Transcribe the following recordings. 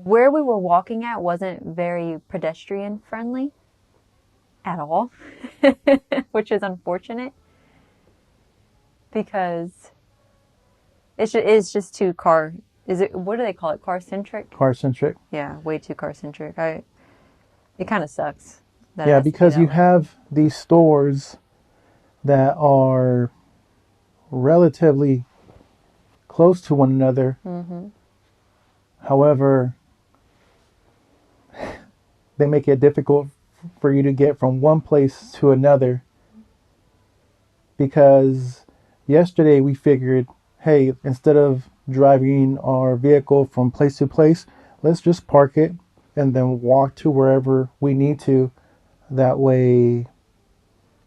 where we were walking at wasn't very pedestrian friendly at all, which is unfortunate because it's just too car. Is it, what do they call it? Car centric? Car centric. Yeah, way too car centric. It kind of sucks. Yeah, because you have these stores that are relatively close to one another. Mm-hmm. However, they make it difficult for you to get from one place to another. Because yesterday we figured, hey, instead of driving our vehicle from place to place, let's just park it and then walk to wherever we need to. That way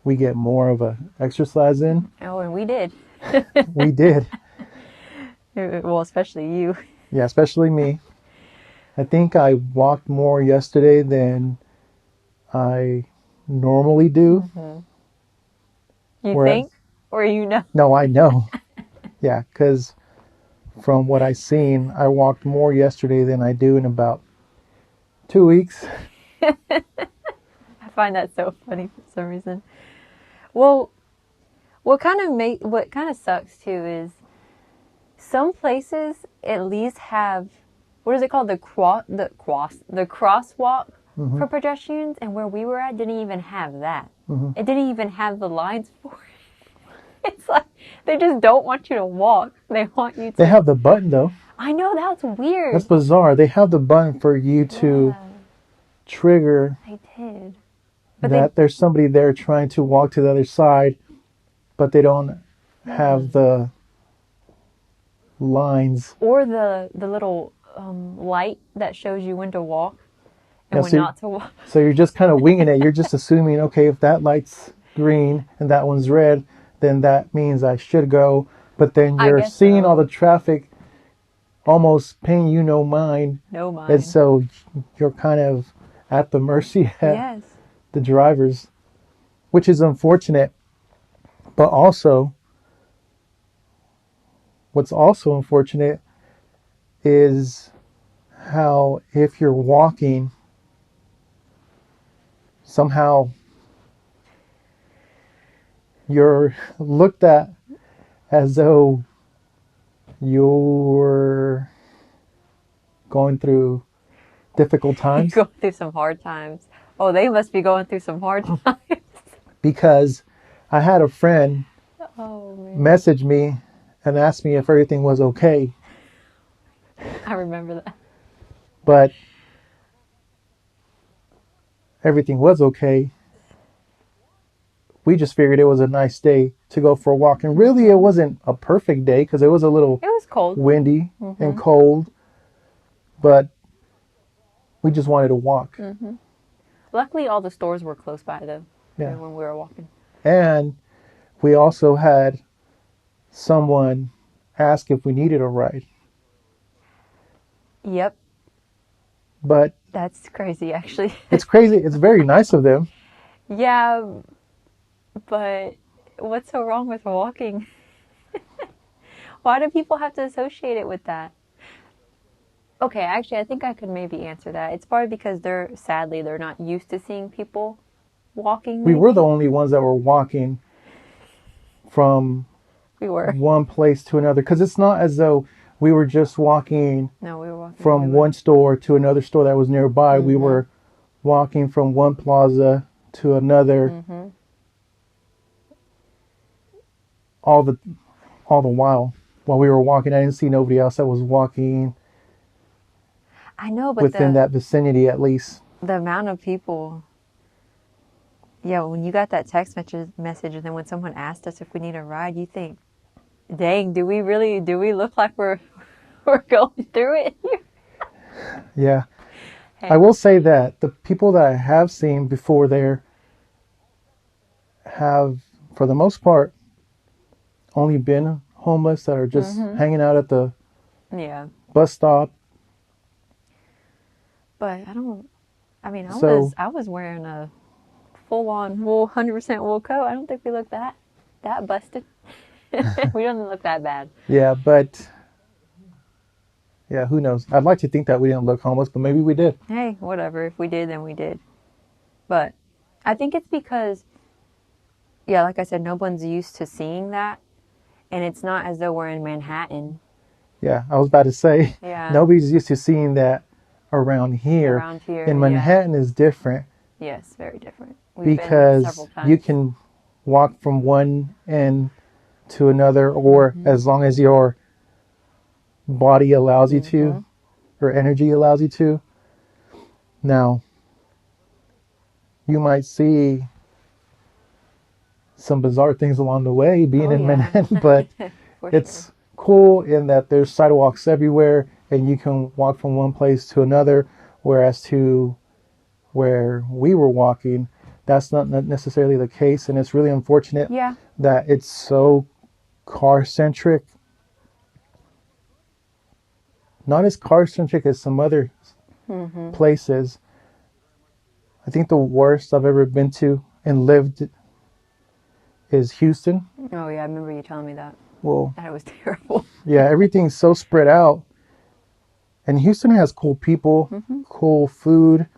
we get more of a exercise in. Oh, and we did. We did. Well, especially you. Yeah, especially me. I think I walked more yesterday than I normally do. Mm-hmm. You think? Or you know? No, I know. Yeah, because from what I've seen, I walked more yesterday than I do in about 2 weeks. I find that so funny for some reason. Well, what kind of sucks too is some places at least have, what is it called, the crosswalk for pedestrians, and where we were at didn't even have that. It didn't even have the lines for it. It's like they just don't want you to walk. They want you to. They have the button though. I know, that's weird. That's bizarre. They have the button for you to trigger. They did. But there's somebody there trying to walk to the other side, but they don't have the lines. Or the little light that shows you when to walk and when not to walk. So you're just kind of winging it. You're just assuming, okay, if that light's green and that one's red, then that means I should go. But then you're seeing all the traffic almost paying you no mind. No mind. And so you're kind of at the mercy of the drivers, which is unfortunate. But also, what's also unfortunate is how if you're walking, somehow you're looked at as though you're going through difficult times. Going through some hard times. Oh, they must be going through some hard times. Because I had a friend message me and ask me if everything was okay. I remember that. But everything was okay. We just figured it was a nice day to go for a walk. And really, it wasn't a perfect day because it was a little cold, windy and cold. But we just wanted to walk. Luckily, all the stores were close by, though, when we were walking. And we also had someone ask if we needed a ride. Yep. But that's crazy, actually. It's crazy. It's very nice of them. Yeah, but what's so wrong with walking? Why do people have to associate it with that? Okay, actually, I think I could maybe answer that. It's probably because sadly, they're not used to seeing people walking. We were the only ones that were walking from one place to another. Because it's not as though we were just walking, we were walking from one store to another store that was nearby. We were walking from one plaza to another. All the while we were walking, I didn't see nobody else that was walking. I know, but within that vicinity, at least. The amount of people. Yeah, when you got that text message, and then when someone asked us if we need a ride, you think, dang, do we look like we're going through it here? Yeah. Hey. I will say that the people that I have seen before there have, for the most part, only been homeless that are just hanging out at the bus stop. But I was wearing a full-on wool, 100% wool coat. I don't think we look that busted. We don't look that bad. Yeah, but Yeah, who knows? I'd like to think that we didn't look homeless, but maybe we did. Hey, whatever. If we did, then we did. But I think it's because, yeah, like I said, no one's used to seeing that. And it's not as though we're in Manhattan. Yeah, I was about to say, Yeah. nobody's used to seeing that around here. Around here, In Manhattan is different. Yes, very different. We've been Because several times. you can walk from one end to another, or as long as your body allows you to, or energy allows you to. Now, you might see some bizarre things along the way being in Manhattan, but it's cool in that there's sidewalks everywhere and you can walk from one place to another, whereas to where we were walking, that's not necessarily the case, and it's really unfortunate that it's so car-centric. Not as car-centric as some other places. I think the worst I've ever been to and lived is Houston. Oh, yeah, I remember you telling me that. Well, that was terrible. Yeah, everything's so spread out. And Houston has cool people, cool food.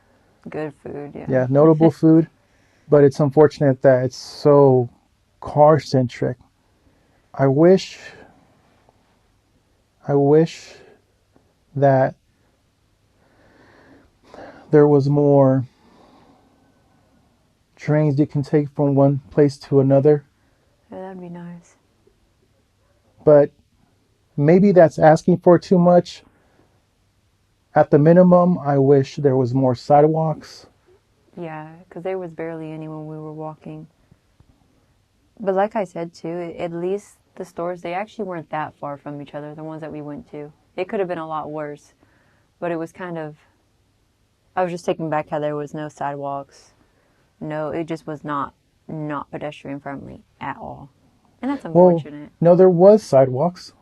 Good food, yeah. Yeah, notable food. But it's unfortunate that it's so car-centric. I wish that there was more trains you can take from one place to another. Yeah, that'd be nice. But maybe that's asking for too much. At the minimum, I wish there was more sidewalks. Yeah, because there was barely any when we were walking. But like I said, too, at least the stores, they actually weren't that far from each other, the ones that we went to. It could have been a lot worse. But it was kind of... I was just taken back how there was no sidewalks. No, it just was not pedestrian friendly at all. And that's unfortunate. Well, no, there was sidewalks.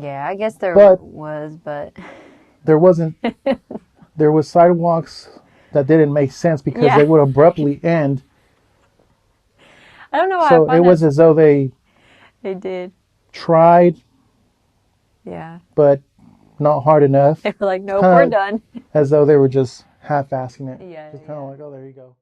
Yeah, I guess there was, but... There wasn't... There was sidewalks that didn't make sense because they would abruptly end. I don't know why. So it was as though they did. Tried. Yeah. But not hard enough. They were like, nope, we're done. As though they were just half-assing it. Yeah. Just kind of like, oh, there you go.